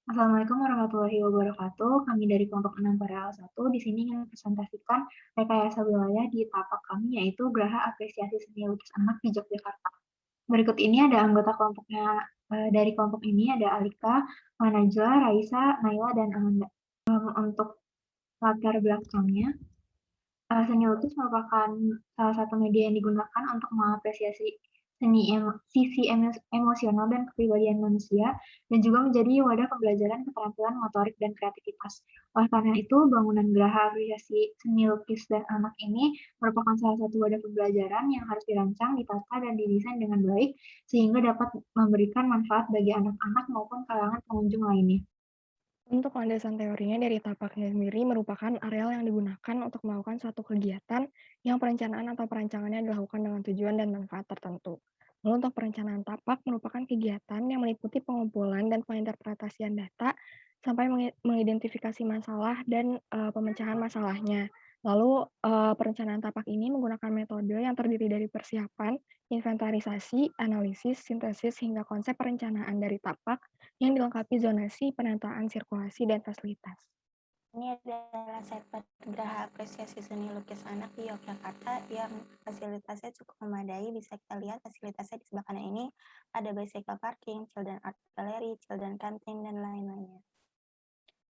Assalamualaikum warahmatullahi wabarakatuh. Kami dari kelompok 6 Paralel 1 di sini ingin mempresentasikan rekayasa wilayah di tapak kami, yaitu Geraha Apresiasi Seni Lukis Anak di Yogyakarta. Berikut ini ada anggota kelompoknya. Dari kelompok ini ada Alika, Manajla, Raisa, Naila, dan Amanda. Untuk latar belakangnya, seni lukis merupakan salah satu media yang digunakan untuk mengapresiasi sisi emosional dan kepribadian manusia, dan juga menjadi wadah pembelajaran keterampilan motorik dan kreativitas. Oleh karena itu, bangunan Geraha Apresiasi Seni Lukis dan Anak ini merupakan salah satu wadah pembelajaran yang harus dirancang, ditata, dan didesain dengan baik, sehingga dapat memberikan manfaat bagi anak-anak maupun kalangan pengunjung lainnya. Untuk landasan teorinya dari tapaknya sendiri merupakan areal yang digunakan untuk melakukan suatu kegiatan yang perencanaan atau perancangannya dilakukan dengan tujuan dan manfaat tertentu. Lalu untuk perencanaan tapak merupakan kegiatan yang meliputi pengumpulan dan penginterpretasian data sampai mengidentifikasi masalah dan pemecahan masalahnya. Lalu perencanaan tapak ini menggunakan metode yang terdiri dari persiapan, inventarisasi, analisis, sintesis, hingga konsep perencanaan dari tapak yang dilengkapi zonasi, penataan sirkulasi, dan fasilitas. Ini adalah site Geraha Apresiasi Seni Lukis Anak di Yogyakarta yang fasilitasnya cukup memadai. Bisa kita lihat fasilitasnya di sebelah kanan ini ada bicycle parking, children art gallery, children canteen, dan lain-lainnya.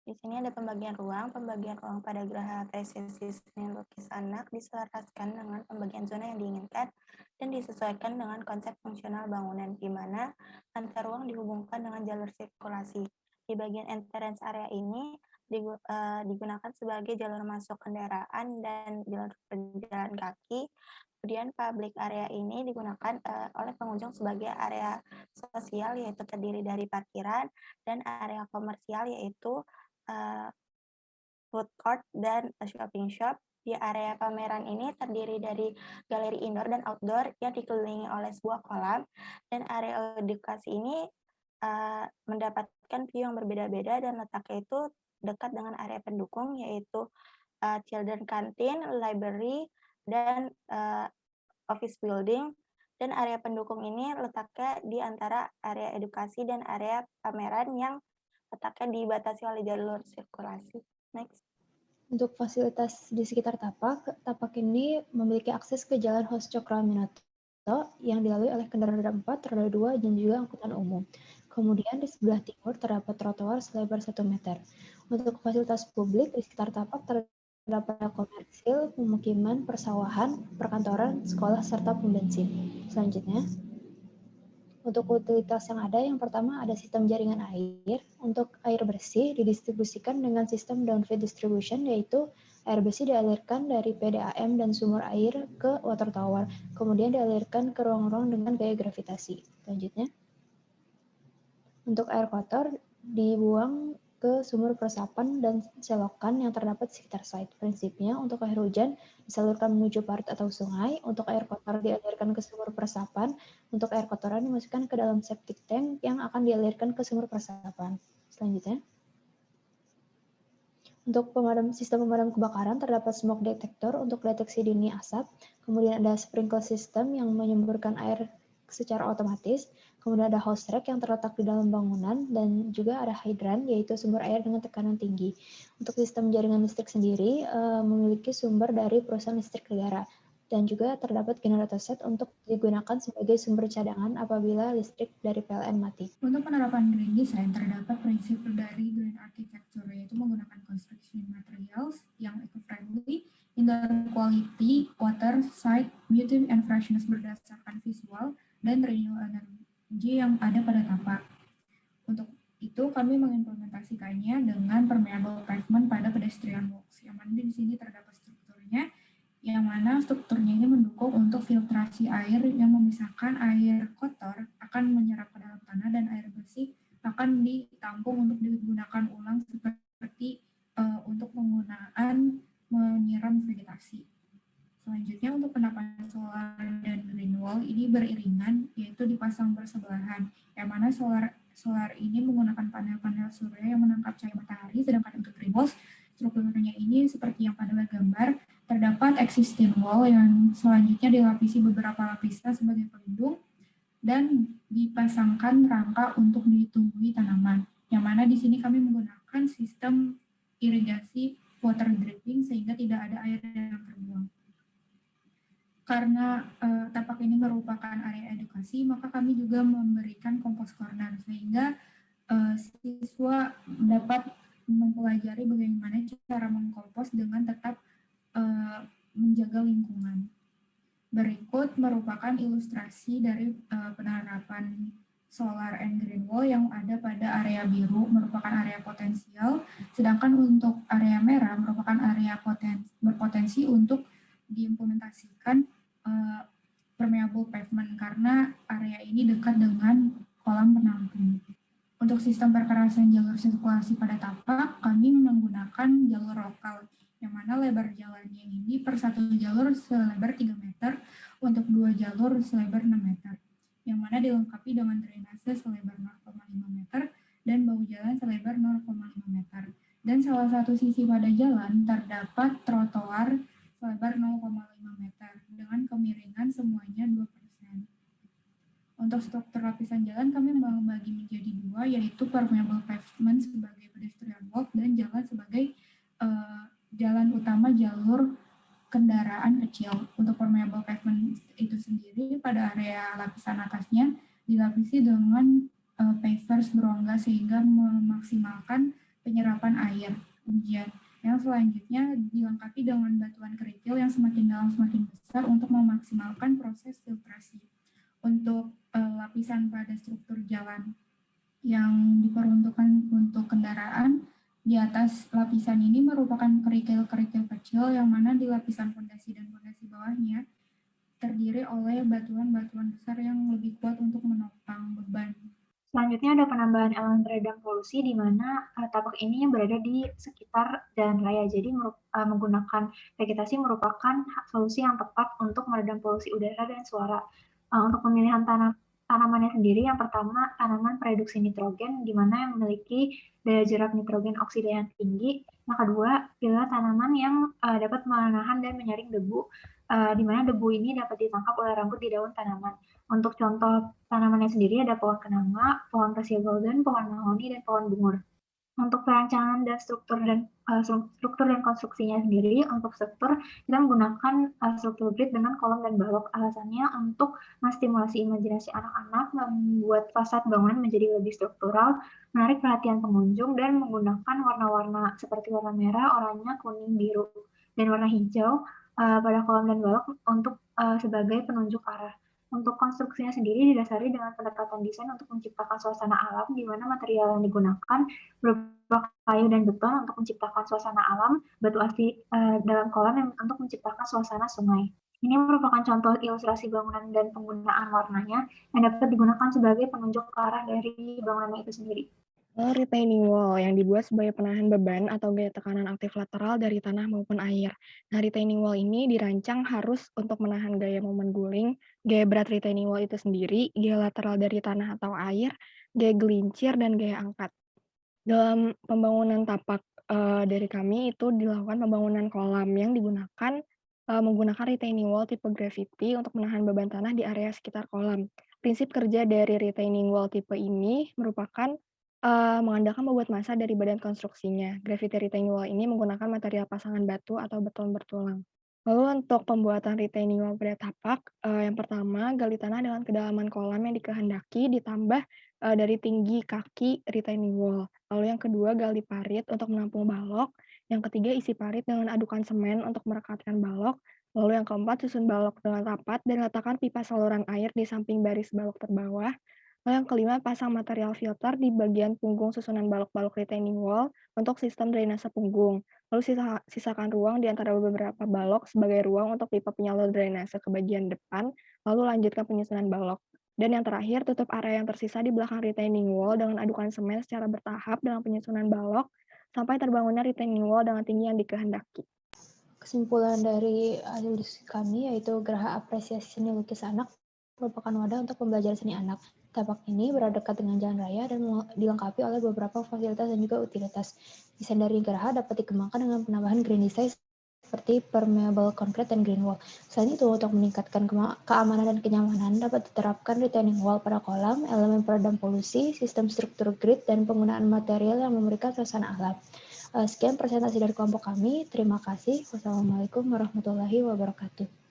Di sini ada pembagian ruang pada Geraha Apresiasi Seni Lukis Anak diselaraskan dengan pembagian zona yang diinginkan dan disesuaikan dengan konsep fungsional bangunan, di mana antar ruang dihubungkan dengan jalur sirkulasi. Di bagian entrance area ini digunakan sebagai jalur masuk kendaraan dan jalur berjalan kaki. Kemudian public area ini digunakan oleh pengunjung sebagai area sosial, yaitu terdiri dari parkiran, dan area komersial, yaitu food court dan shopping shop. Di area pameran ini terdiri dari galeri indoor dan outdoor yang dikelilingi oleh sebuah kolam, dan area edukasi ini mendapatkan view yang berbeda-beda dan letaknya itu dekat dengan area pendukung, yaitu children canteen, library, dan office building. Dan area pendukung ini letaknya di antara area edukasi dan area pameran yang letaknya dibatasi oleh jalur sirkulasi. Next. Untuk fasilitas di sekitar tapak, tapak ini memiliki akses ke Jalan Hos Cokroaminoto yang dilalui oleh kendaraan roda 4, roda 2, dan juga angkutan umum. Kemudian di sebelah timur terdapat trotoar selebar 1 meter. Untuk fasilitas publik di sekitar tapak terdapat komersil, pemukiman, persawahan, perkantoran, sekolah, serta pom bensin. Selanjutnya, untuk utilitas yang ada, yang pertama ada sistem jaringan air. Untuk air bersih didistribusikan dengan sistem downfeed distribution, yaitu air bersih dialirkan dari PDAM dan sumur air ke water tower, kemudian dialirkan ke ruang-ruang dengan gaya gravitasi. Selanjutnya, untuk air kotor dibuang ke sumur peresapan dan selokan yang terdapat di sekitar site. Prinsipnya, untuk air hujan disalurkan menuju parit atau sungai, untuk air kotor dialirkan ke sumur peresapan, untuk air kotoran dimasukkan ke dalam septic tank yang akan dialirkan ke sumur peresapan. Selanjutnya, untuk sistem pemadam kebakaran terdapat smoke detector untuk deteksi dini asap, kemudian ada sprinkler system yang menyemburkan air secara otomatis, kemudian ada hose rack yang terletak di dalam bangunan, dan juga ada hydran, yaitu sumber air dengan tekanan tinggi. Untuk sistem jaringan listrik sendiri memiliki sumber dari perusahaan listrik negara, dan juga terdapat generator set untuk digunakan sebagai sumber cadangan apabila listrik dari PLN mati. Untuk penerapan green design terdapat prinsip dari green architecture, yaitu menggunakan construction materials yang eco-friendly, indoor quality, water, site, beauty and freshness berdasarkan visual, dan renewable energy yang ada pada tapak. Untuk itu kami mengimplementasikannya dengan permeable pavement pada pedestrian walks, yang mana di sini terdapat strukturnya, yang mana strukturnya ini mendukung untuk filtrasi air yang memisahkan air kotor akan menyerap ke dalam tanah dan air bersih akan ditampung untuk digunakan ulang seperti untuk penggunaan menyiram vegetasi. Selanjutnya, untuk penataan solar dan green wall ini beriringan, yaitu dipasang bersebelahan, yang mana solar ini menggunakan panel-panel surya yang menangkap cahaya matahari, sedangkan untuk green walls strukturnya ini seperti yang pada gambar, terdapat existing wall yang selanjutnya dilapisi beberapa lapisan sebagai pelindung dan dipasangkan rangka untuk ditumbuhi tanaman. yang mana di sini kami menggunakan sistem irigasi water dripping sehingga tidak ada air yang terbuang. Karena tapak ini merupakan area edukasi, maka kami juga memberikan kompos corner sehingga siswa dapat mempelajari bagaimana cara mengkompos dengan tetap menjaga lingkungan. Berikut merupakan ilustrasi dari penerapan solar and green wall yang ada pada area biru merupakan area potensial, sedangkan untuk area merah merupakan area berpotensi untuk diimplementasikan permeable pavement karena area ini dekat dengan kolam penampung. Untuk sistem perkerasan jalur sirkulasi pada tapak, kami menggunakan jalur lokal, yang mana lebar jalannya ini per satu jalur selebar 3 meter, untuk 2 jalur selebar 6 meter, yang mana dilengkapi dengan drainase selebar 0,5 meter dan bahu jalan selebar 0,5 meter. Dan salah satu sisi pada jalan terdapat trotoar selebar 0,5 meter dengan kemiringan semuanya 2%. Untuk struktur lapisan jalan kami membagi menjadi 2, yaitu permeable pavement sebagai pedestrian walk dan jalan sebagai jalan utama jalur kendaraan kecil. Untuk permeable pavement itu sendiri pada area lapisan atasnya dilapisi dengan pavers berongga sehingga memaksimalkan penyerapan air hujan. Yang selanjutnya dilengkapi dengan batuan kerikil yang semakin dalam semakin besar untuk memaksimalkan proses filtrasi. Untuk lapisan pada struktur jalan yang diperuntukkan untuk kendaraan, di atas lapisan ini merupakan kerikil-kerikil kecil yang mana di lapisan fondasi dan fondasi bawahnya terdiri oleh batuan-batuan besar yang lebih kuat untuk menopang beban. Selanjutnya ada penambahan elemen peredam polusi di mana tapak ini berada di sekitar jalan raya. Jadi menggunakan vegetasi merupakan solusi yang tepat untuk meredam polusi udara dan suara. Untuk pemilihan tanamannya sendiri, yang pertama tanaman pereduksi nitrogen, di mana yang memiliki daya jerap nitrogen oksida yang tinggi. Yang kedua, pilih tanaman yang dapat menahan dan menyaring debu, di mana debu ini dapat ditangkap oleh rambut di daun tanaman. Untuk contoh tanamannya sendiri ada pohon kenanga, pohon kasia golden, pohon mahoni, dan pohon bungur. Untuk perancangan dan struktur dan konstruksinya sendiri, untuk struktur kita menggunakan struktur grid dengan kolom dan balok. Alasannya untuk menstimulasi imajinasi anak-anak, membuat fasad bangunan menjadi lebih struktural, menarik perhatian pengunjung, dan menggunakan warna-warna seperti warna merah, oranye, kuning, biru, dan warna hijau pada kolom dan balok untuk sebagai penunjuk arah. Untuk konstruksinya sendiri didasari dengan pendekatan desain untuk menciptakan suasana alam, di mana material yang digunakan berupa kayu dan beton untuk menciptakan suasana alam, batu asli dalam kolam yang untuk menciptakan suasana sungai. Ini merupakan contoh ilustrasi bangunan dan penggunaan warnanya yang dapat digunakan sebagai penunjuk arah dari bangunan itu sendiri. Retaining wall yang dibuat sebagai penahan beban atau gaya tekanan aktif lateral dari tanah maupun air. Nah, retaining wall ini dirancang harus untuk menahan gaya momen guling, gaya berat retaining wall itu sendiri, gaya lateral dari tanah atau air, gaya gelincir, dan gaya angkat. Dalam pembangunan tapak dari kami itu dilakukan pembangunan kolam yang digunakan menggunakan retaining wall tipe gravity untuk menahan beban tanah di area sekitar kolam. Prinsip kerja dari retaining wall tipe ini merupakan mengandalkan bobot massa dari badan konstruksinya. Gravity retaining wall ini menggunakan material pasangan batu atau beton bertulang. Lalu untuk pembuatan retaining wall pada tapak, yang pertama gali tanah dengan kedalaman kolam yang dikehendaki ditambah dari tinggi kaki retaining wall. Lalu yang kedua gali parit untuk menampung balok. Yang ketiga isi parit dengan adukan semen untuk merekatkan balok. Lalu yang keempat susun balok dengan rapat dan letakkan pipa saluran air di samping baris balok terbawah. Lalu yang kelima, pasang material filter di bagian punggung susunan balok-balok retaining wall untuk sistem drainase punggung. Lalu sisakan ruang di antara beberapa balok sebagai ruang untuk pipa penyalur drainase ke bagian depan, lalu lanjutkan penyusunan balok. Dan yang terakhir, tutup area yang tersisa di belakang retaining wall dengan adukan semen secara bertahap dengan penyusunan balok, sampai terbangunnya retaining wall dengan tinggi yang dikehendaki. Kesimpulan dari hasil diskusi kami yaitu Geraha Apresiasi Seni Lukis Anak merupakan wadah untuk pembelajaran seni anak. Tapak ini berada dekat dengan jalan raya dan dilengkapi oleh beberapa fasilitas dan juga utilitas. Desain dari Geraha dapat dikembangkan dengan penambahan green design seperti permeable concrete dan green wall. Selain itu, untuk meningkatkan keamanan dan kenyamanan, dapat diterapkan retaining wall pada kolam, elemen peredam polusi, sistem struktur grid, dan penggunaan material yang memberikan suasana alam. Sekian presentasi dari kelompok kami. Terima kasih. Wassalamualaikum warahmatullahi wabarakatuh.